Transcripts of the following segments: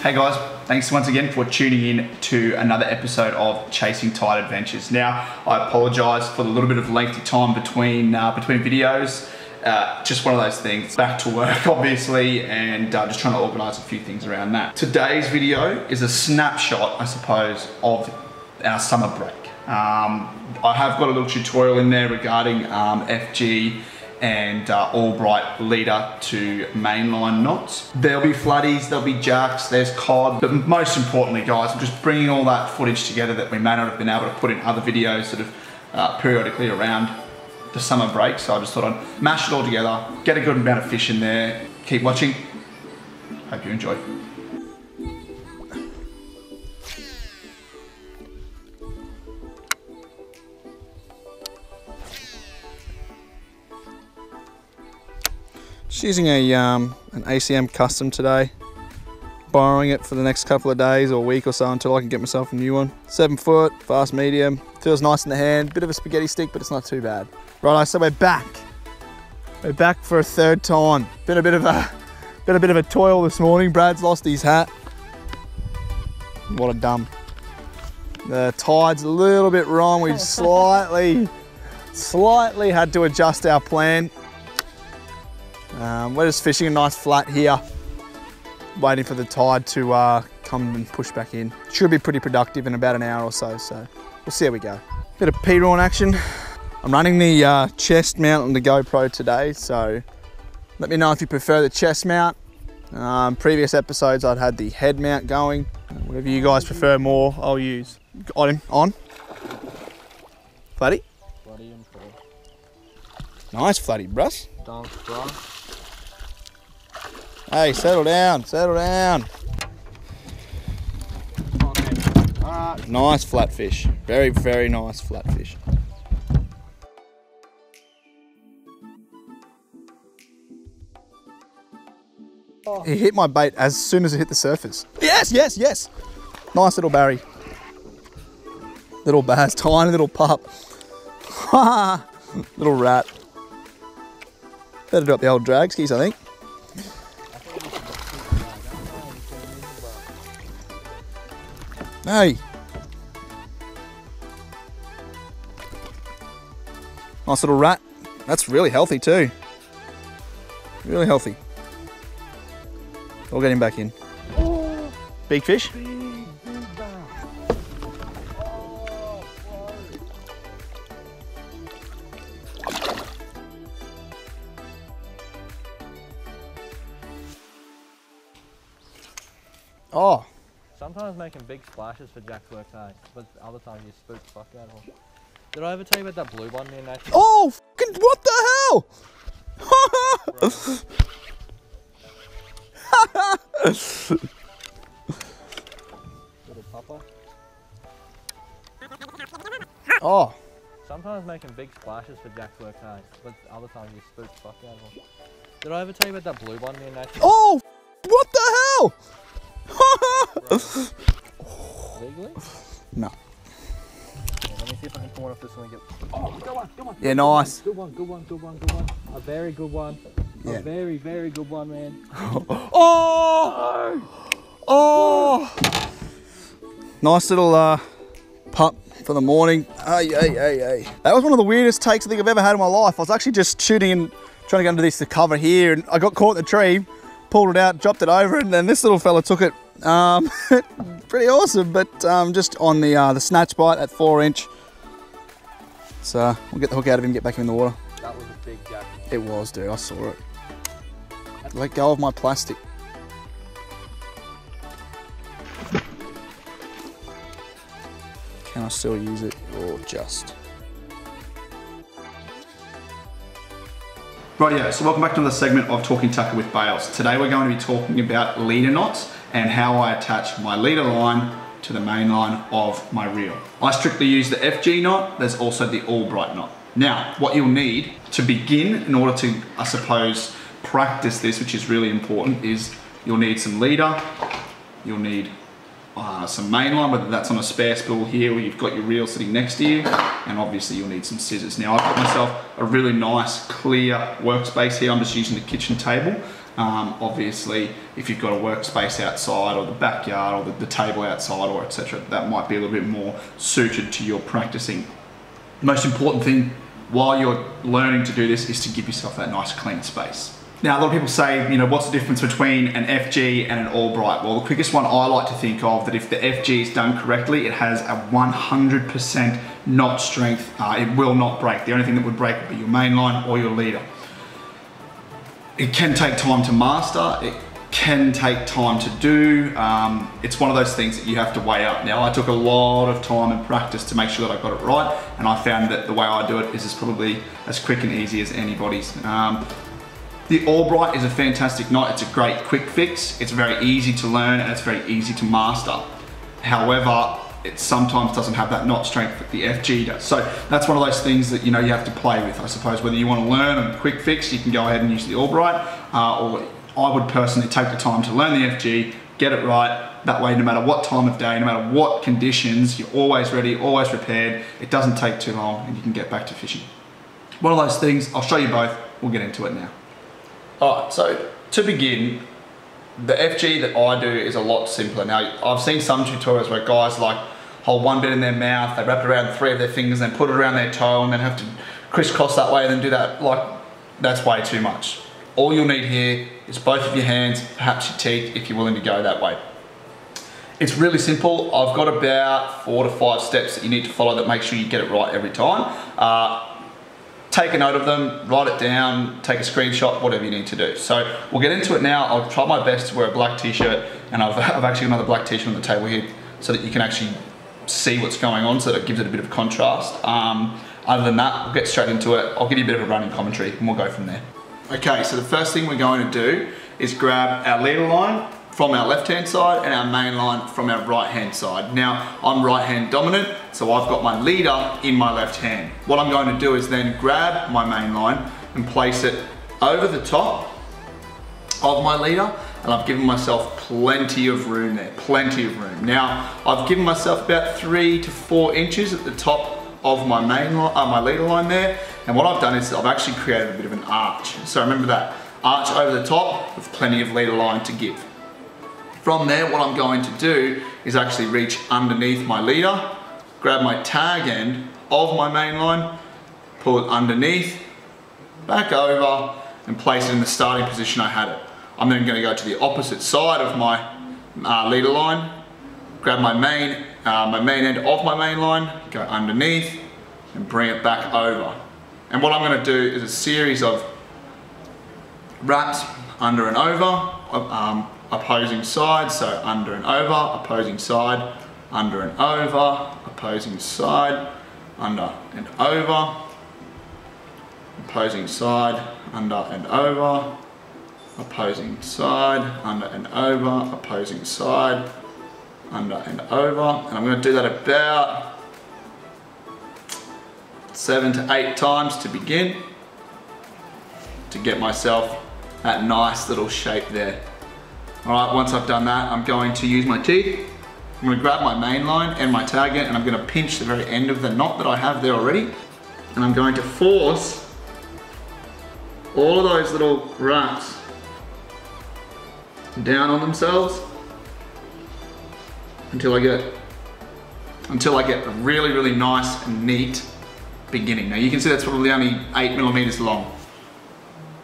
Hey guys, thanks once again for tuning in to another episode of Chasing Tide Adventures. Now, I apologise for the little bit of lengthy time between videos. Just one of those things. Back to work, obviously, and just trying to organise a few things around that. Today's video is a snapshot, I suppose, of our summer break. I have got a little tutorial in there regarding FG and Albright leader to mainline knots. There'll be floodies, there'll be jacks, there's cod, but most importantly guys, I'm just bringing all that footage together that we may not have been able to put in other videos sort of periodically around the summer break. So I just thought I'd mash it all together, get a good amount of fish in there. Keep watching, hope you enjoy. Just using an ACM custom today, borrowing it for the next couple of days or week or so until I can get myself a new one. 7 foot, fast medium, feels nice in the hand, bit of a spaghetti stick, but it's not too bad. Righto, so we're back. We're back for a third time. Been a bit of a toil this morning. Brad's lost his hat. What a dumb. The tide's a little bit wrong. We've slightly had to adjust our plan. We're just fishing a nice flat here, waiting for the tide to come and push back in. Should be pretty productive in about an hour or so, so we'll see how we go. Bit of P-Rawn action. I'm running the chest mount on the GoPro today, so let me know if you prefer the chest mount. Previous episodes I'd had the head mount going. Whatever you guys prefer more, I'll use. Got him, on. Flatty? Flatty and full. Nice flatty, bruss. Dunk, bruh. Hey, settle down, settle down. Alright. Nice flat fish. Very, very nice flat fish. He hit my bait as soon as it hit the surface. Yes, yes, yes. Nice little Barry. Little bass, tiny little pup. Little rat. Better drop the old drag skis, I think. Hey. Nice little rat. That's really healthy too. Really healthy. We'll get him back in. Oh, big fish? big bass. Oh. Sometimes making big splashes for jacks works, eh? But other times you spook the fuck out of them. Did I ever tell you about that blue one near Nathan? Oh, fucking what the hell? Little pupper. Oh. Sometimes making big splashes for jacks works, eh? But other times you spook the fuck out of them. Did I ever tell you about that blue one near Nathan? Oh, what the hell? Legally? No. Yeah, let me see if I can pull one off this one and get. Oh, good one, good one. Yeah, nice. Good one, good one, good one, good one. A very good one. Yeah. A very, very good one, man. Oh! Oh! Nice little pup for the morning. Hey, hey, hey, hey. That was one of the weirdest takes I think I've ever had in my life. I was actually just shooting and trying to get under this to cover here, and I got caught in the tree, pulled it out, dropped it over, and then this little fella took it. Pretty awesome, but just on the snatch bite at 4-inch. So we'll get the hook out of him, get back in the water. That was a big jack. It was, dude. I saw it. Let go of my plastic. Can I still use it or just? Right, yeah, so welcome back to another segment of Talking Tucker with Bales. Today we're going to be talking about leader knots and how I attach my leader line to the main line of my reel. I strictly use the FG knot. There's also the Albright knot. Now, what you'll need to begin in order to, I suppose, practice this, which is really important, is you'll need some leader, you'll need some main line, whether that's on a spare spool here or you've got your reel sitting next to you, and obviously you'll need some scissors. Now I've got myself a really nice clear workspace here. I'm just using the kitchen table. Obviously, if you've got a workspace outside or the backyard or the table outside or etc., that might be a little bit more suited to your practicing. The most important thing while you're learning to do this is to give yourself that nice clean space. Now, a lot of people say, you know, what's the difference between an FG and an Albright? Well, the quickest one I like to think of, that if the FG is done correctly, it has a 100% knot strength. It will not break. The only thing that would break would be your main line or your leader. It can take time to master. It can take time to do. It's one of those things that you have to weigh up. Now, I took a lot of time and practice to make sure that I got it right, and I found that the way I do it is probably as quick and easy as anybody's. The Albright is a fantastic knot. It's a great quick fix. It's very easy to learn and it's very easy to master. However, it sometimes doesn't have that knot strength that the FG does. So that's one of those things that, you know, you have to play with. I suppose whether you want to learn a quick fix, you can go ahead and use the Albright, or I would personally take the time to learn the FG, get it right. That way, no matter what time of day, no matter what conditions, you're always ready, always prepared. It doesn't take too long and you can get back to fishing. One of those things, I'll show you both. We'll get into it now. Alright, so to begin, the FG that I do is a lot simpler. Now, I've seen some tutorials where guys like hold one bit in their mouth, they wrap it around 3 of their fingers, then put it around their toe, and then have to crisscross that way and then do that. Like, that's way too much. All you'll need here is both of your hands, perhaps your teeth, if you're willing to go that way. It's really simple. I've got about 4 to 5 steps that you need to follow that make sure you get it right every time. Take a note of them, write it down, take a screenshot, whatever you need to do. So we'll get into it now. I'll try my best to wear a black t-shirt, and I've actually got another black t-shirt on the table here so that you can actually see what's going on, so that it gives it a bit of contrast. Other than that, we'll get straight into it. I'll give you a bit of a running commentary and we'll go from there. Okay, so the first thing we're going to do is grab our leader line from our left-hand side and our main line from our right-hand side. Now, I'm right-hand dominant, so I've got my leader in my left hand. What I'm going to do is then grab my main line and place it over the top of my leader, and I've given myself plenty of room there, plenty of room. Now, I've given myself about 3 to 4 inches at the top of my main line, my leader line there, and what I've done is I've actually created a bit of an arch. So remember that, arch over the top with plenty of leader line to give. From there, what I'm going to do is actually reach underneath my leader, grab my tag end of my main line, pull it underneath, back over, and place it in the starting position I had it. I'm then going to go to the opposite side of my leader line, grab my main end of my main line, go underneath, and bring it back over. And what I'm going to do is a series of wraps under and over, opposing side, so under and over, opposing side, under and over, opposing side, under and over, opposing side, under and over, opposing side, under and over, opposing side, under and over. And I'm going to do that about 7 to 8 times to begin, to get myself that nice little shape there. Alright, once I've done that, I'm going to use my teeth. I'm going to grab my main line and my tag end, and I'm going to pinch the very end of the knot that I have there already. And I'm going to force all of those little wraps down on themselves until I get a really, really nice and neat beginning. Now you can see that's probably only 8 millimeters long.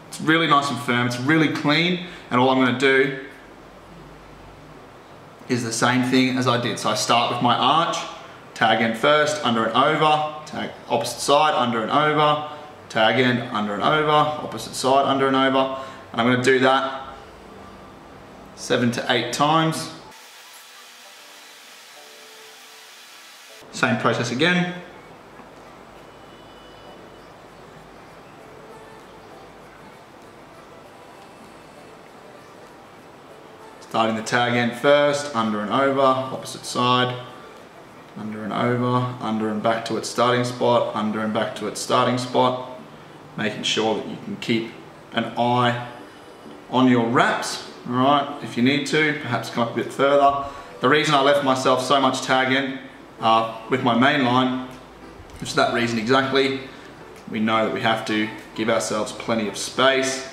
It's really nice and firm, it's really clean, and all I'm going to do is the same thing as I did. So I start with my arch, tag end first, under and over, tag opposite side, under and over, tag end, under and over, opposite side, under and over. And I'm going to do that 7 to 8 times. Same process again. Starting the tag end first, under and over, opposite side, under and over, under and back to its starting spot, under and back to its starting spot, making sure that you can keep an eye on your wraps. Alright, if you need to, perhaps come up a bit further. The reason I left myself so much tag in with my main line is for that reason exactly. We know that we have to give ourselves plenty of space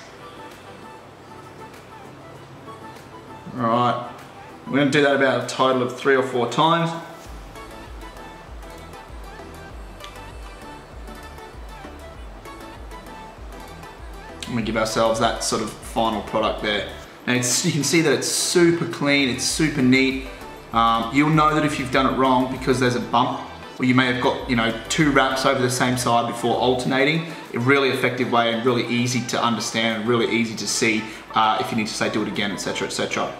All right, we're going to do that about a total of 3 or 4 times. And we give ourselves that sort of final product there. Now you can see that it's super clean, it's super neat. You'll know that if you've done it wrong because there's a bump, or you may have got 2 wraps over the same side before alternating. A really effective way and really easy to understand and really easy to see if you need to say do it again, etc, etc.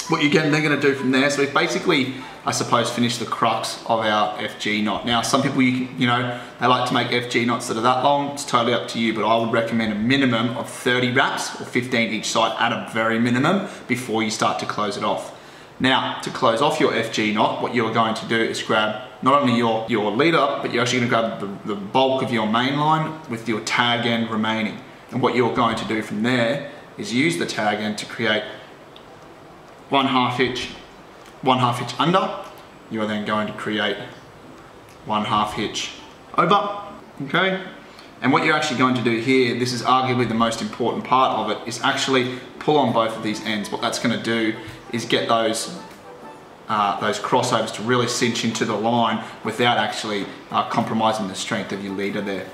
What you're then going to do from there, so we've basically, I suppose, finished the crux of our FG knot. Now some people, they like to make FG knots that are that long. It's totally up to you, but I would recommend a minimum of 30 wraps or 15 each side at a very minimum before you start to close it off. Now, to close off your FG knot, what you're going to do is grab not only your leader, but you're actually going to grab the bulk of your main line with your tag end remaining. And what you're going to do from there is use the tag end to create 1/2 hitch under. You are then going to create 1/2 hitch over, okay? And what you're actually going to do here, this is arguably the most important part of it, is actually pull on both of these ends. What that's going to do is get those crossovers to really cinch into the line without actually compromising the strength of your leader there.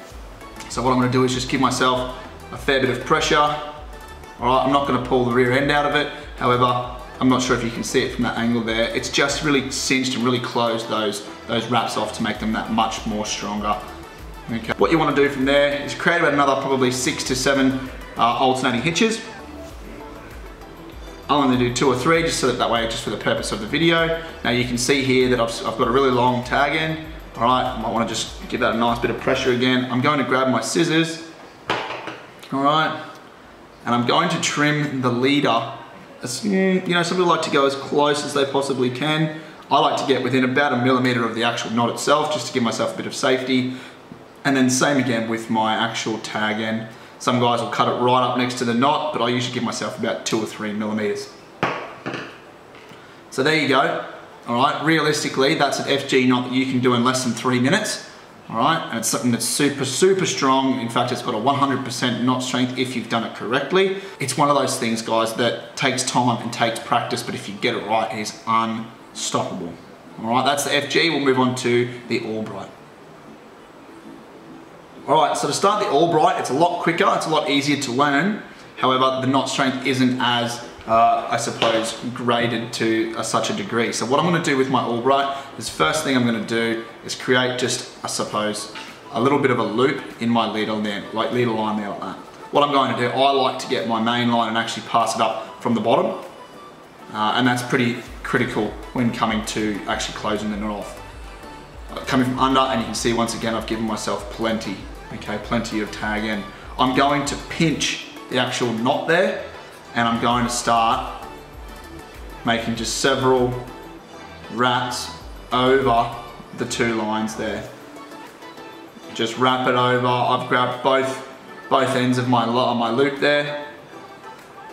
So what I'm going to do is just give myself a fair bit of pressure. All right, I'm not going to pull the rear end out of it. However, I'm not sure if you can see it from that angle there. It's just really cinched and really closed those wraps off to make them that much more stronger. Okay. What you want to do from there is create about another probably 6 to 7 alternating hitches. I'll only do 2 or 3 just so that way, just for the purpose of the video. Now you can see here that I've got a really long tag end. All right, I might want to just give that a nice bit of pressure again. I'm going to grab my scissors. All right, and I'm going to trim the leader. Some people like to go as close as they possibly can. I like to get within about 1 millimeter of the actual knot itself, just to give myself a bit of safety. And then same again with my actual tag end. Some guys will cut it right up next to the knot, but I usually give myself about 2 or 3 millimeters. So there you go. All right, realistically, that's an FG knot that you can do in less than 3 minutes. All right, and it's something that's super, super strong. In fact, it's got a 100% knot strength if you've done it correctly. It's one of those things, guys, that takes time and takes practice, but if you get it right, it is unstoppable. All right, that's the FG. We'll move on to the Albright. All right, so to start the Albright, it's a lot quicker, it's a lot easier to learn. However, the knot strength isn't as, I suppose, graded to such a degree. So what I'm gonna do with my Albright is first thing I'm gonna do is create just, I suppose, a little bit of a loop in my leader line there like that. What I'm going to do, I like to get my main line and actually pass it up from the bottom. And that's pretty critical when coming to actually closing the knot off. Coming from under, and you can see once again, I've given myself plenty of tag end. I'm going to pinch the actual knot there, and I'm going to start making just several wraps over the 2 lines there. Just wrap it over. I've grabbed both ends of my loop there,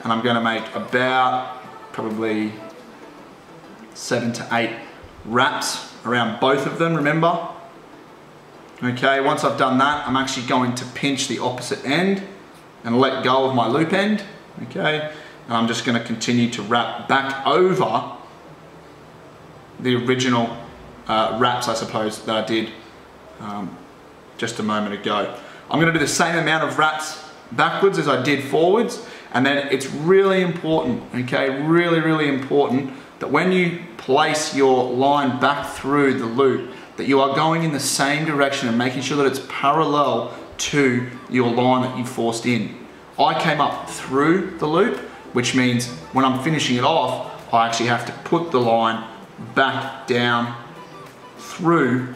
and I'm going to make about probably 7 to 8 wraps around both of them, remember? Okay, once I've done that, I'm actually going to pinch the opposite end and let go of my loop end, okay? And I'm just gonna continue to wrap back over the original wraps, I suppose, that I did just a moment ago. I'm gonna do the same amount of wraps backwards as I did forwards, and then it's really important, okay? Really, really important that when you place your line back through the loop, that you are going in the same direction and making sure that it's parallel to your line that you forced in. I came up through the loop, which means when I'm finishing it off, I actually have to put the line back down through,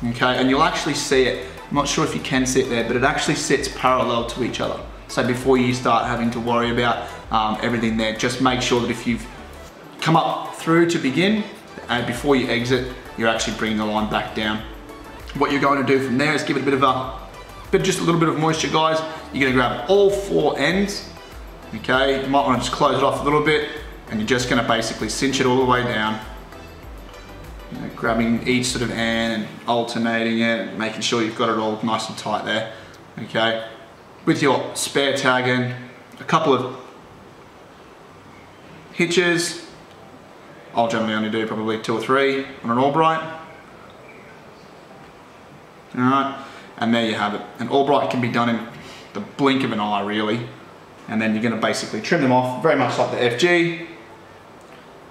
okay? And you'll actually see it. I'm not sure if you can see it there, but it actually sits parallel to each other. So before you start having to worry about everything there, just make sure that if you've come up through to begin, and before you exit, you're actually bringing the line back down. What you're going to do from there is give it a bit of just a little bit of moisture, guys. You're gonna grab all 4 ends, okay? You might wanna just close it off a little bit, and you're just gonna basically cinch it all the way down. You know, grabbing each sort of end and alternating it, making sure you've got it all nice and tight there, okay? With your spare tag end, a couple of Hitches, I'll generally only do probably 2 or 3 on an Albright. Alright, and there you have it. An Albright can be done in the blink of an eye really. And then you're going to basically trim them off, very much like the FG.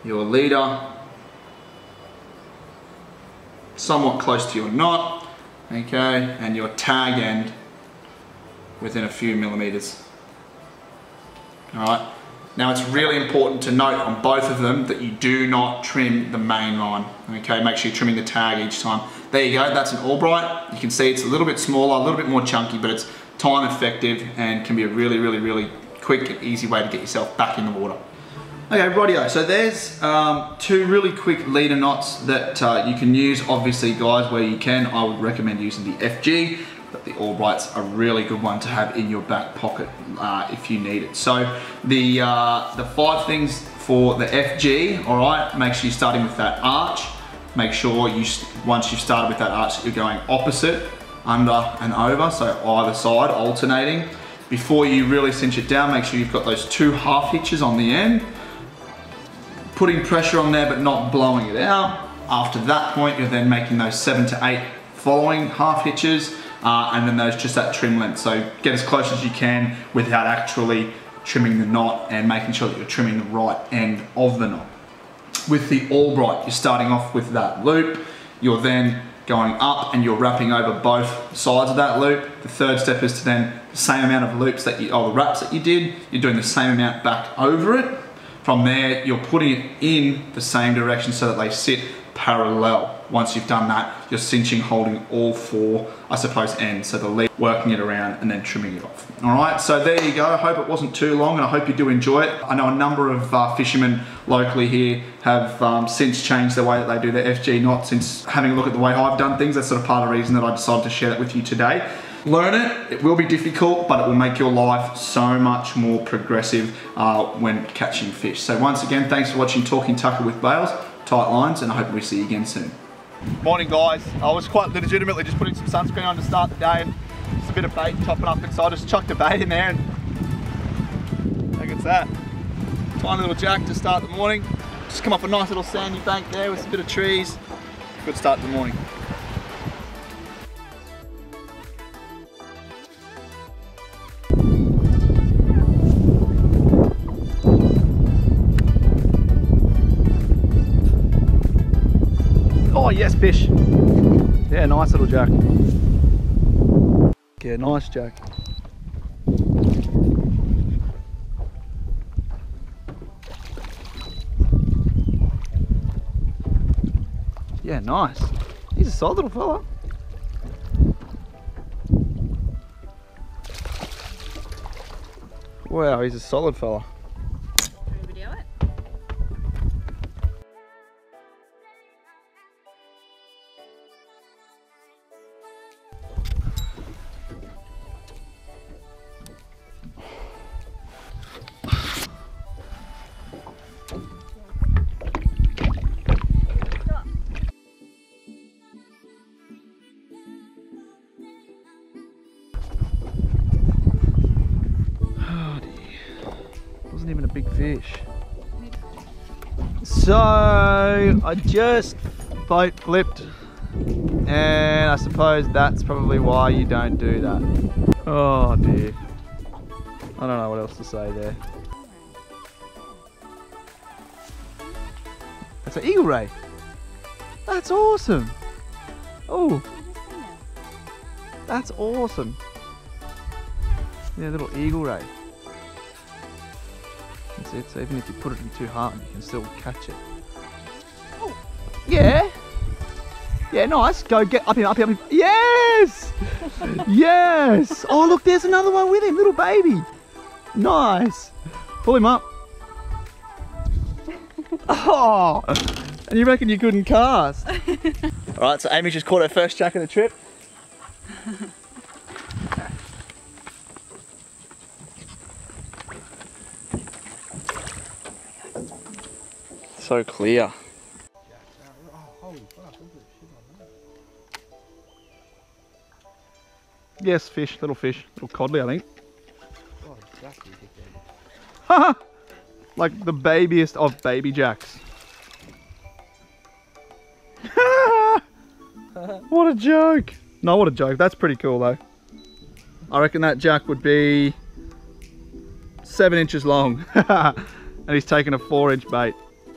Your leader, somewhat close to your knot, okay, and your tag end within a few millimeters. Alright, now it's really important to note on both of them that you do not trim the main line, okay, make sure you're trimming the tag each time. There you go, that's an Albright. You can see it's a little bit smaller, a little bit more chunky, but it's time effective and can be a really quick and easy way to get yourself back in the water. Okay, rightio, so there's 2 really quick leader knots that you can use. Obviously guys, where you can, I would recommend using the FG, but the Albright's a really good one to have in your back pocket if you need it. So the 5 things for the FG, all right, make sure you're starting with that arch. Make sure once you've started with that arch, you're going opposite, under and over, so either side, alternating. Before you really cinch it down, make sure you've got those 2 half hitches on the end. Putting pressure on there but not blowing it out. After that point, you're then making those 7 to 8 following half hitches, and then those just that trim length. So get as close as you can without actually trimming the knot and making sure that you're trimming the right end of the knot. With the Albright, you're starting off with that loop. You're then going up and you're wrapping over both sides of that loop. The third step is to then the same amount of loops that you, or the wraps that you did, you're doing the same amount back over it. From there, you're putting it in the same direction so that they sit parallel. Once you've done that, you're cinching, holding all 4, I suppose, ends. So the lead, working it around and then trimming it off. All right, so there you go. I hope it wasn't too long and I hope you do enjoy it. I know a number of fishermen locally here have since changed the way that they do their FG knot since having a look at the way I've done things. That's sort of part of the reason that I decided to share that with you today. Learn it, it will be difficult, but it will make your life so much more progressive when catching fish. So once again, thanks for watching Talking Tucker with Bales, tight lines, and I hope we see you again soon. Morning guys, I was quite legitimately just putting some sunscreen on to start the day and just a bit of bait topping up, and so I just chucked a bait in there and look at that. Tiny little jack to start the morning. Just come up a nice little sandy bank there with a bit of trees. Good start to the morning. Oh yes, fish. Yeah, nice little jack. Yeah, nice jack. Yeah, nice. He's a solid little fella. Wow, he's a solid fella. Video it. Wasn't even a big fish. So I just boat flipped, and I suppose that's probably why you don't do that. Oh dear. I don't know what else to say there. That's an eagle ray. That's awesome. Oh, that's awesome. Yeah, little eagle ray. That's it, so even if you put it in too hard, you can still catch it. Oh, yeah. Yeah, nice. Go get up him, up him, up him. Yes! Yes! Oh, look, there's another one with him, little baby. Nice. Pull him up. Oh! And you reckon you couldn't cast? Alright, so Amy just caught her first jack of the trip. So clear. Yes, fish, little codly, I think. Haha! Like the babiest of baby jacks. What a joke. No, what a joke. That's pretty cool though. I reckon that jack would be 7 inches long. And he's taken a 4-inch bait.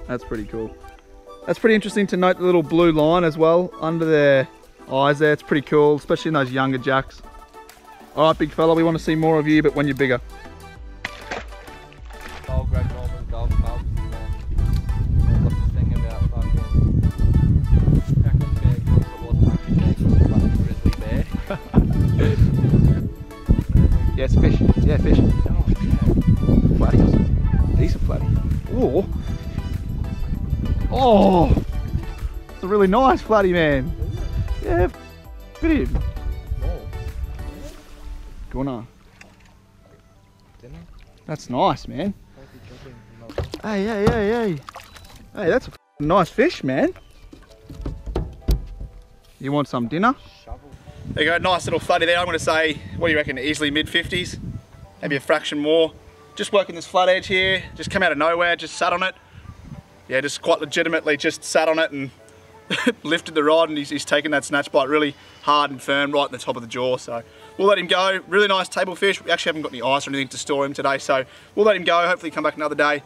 That's pretty cool. That's pretty interesting to note the little blue line as well under their eyes there. It's pretty cool, especially in those younger jacks. All right, big fella, we want to see more of you, but when you're bigger. Old Greg Norman golf clubs. What's the thing about fucking Jack's bear group that wasn't actually bear group, but grizzly bear? Yes, fish. Yeah, fish. Oh, Flatties. Decent flatty. Oh. Oh. It's a really nice flatty, man. Yeah, fit him. Go on. That's nice, man. Hey, hey, hey, hey. Hey, that's a nice fish, man. You want some dinner? There you go, nice little flatty there. I'm going to say, what do you reckon, easily mid-50s? Maybe a fraction more. Just working this flat edge here, just came out of nowhere, just sat on it. Yeah, just quite legitimately just sat on it and lifted the rod, and he's taken that snatch bite really hard and firm right in the top of the jaw. So we'll let him go. Really nice table fish. We actually haven't got any ice or anything to store him today, so we'll let him go. Hopefully come back another day.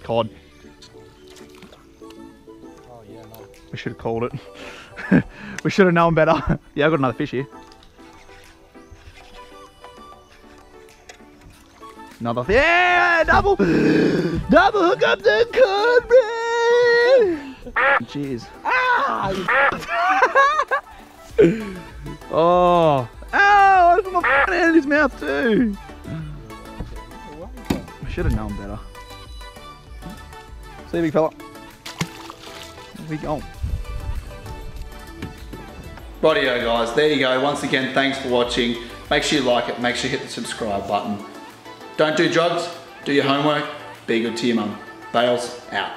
Cod. Oh yeah, no. We should have called it. We should have known better. Yeah, I've got another fish here. Another fish. Yeah, double hook up the cod, man. Cheers. Ah! Oh, ow! It's my hand in his mouth too. I should have known better. See you, big fella. Where we go? Rightio guys, there you go. Once again, thanks for watching. Make sure you like it, make sure you hit the subscribe button. Don't do drugs, do your homework, be good to your mum. Bales out.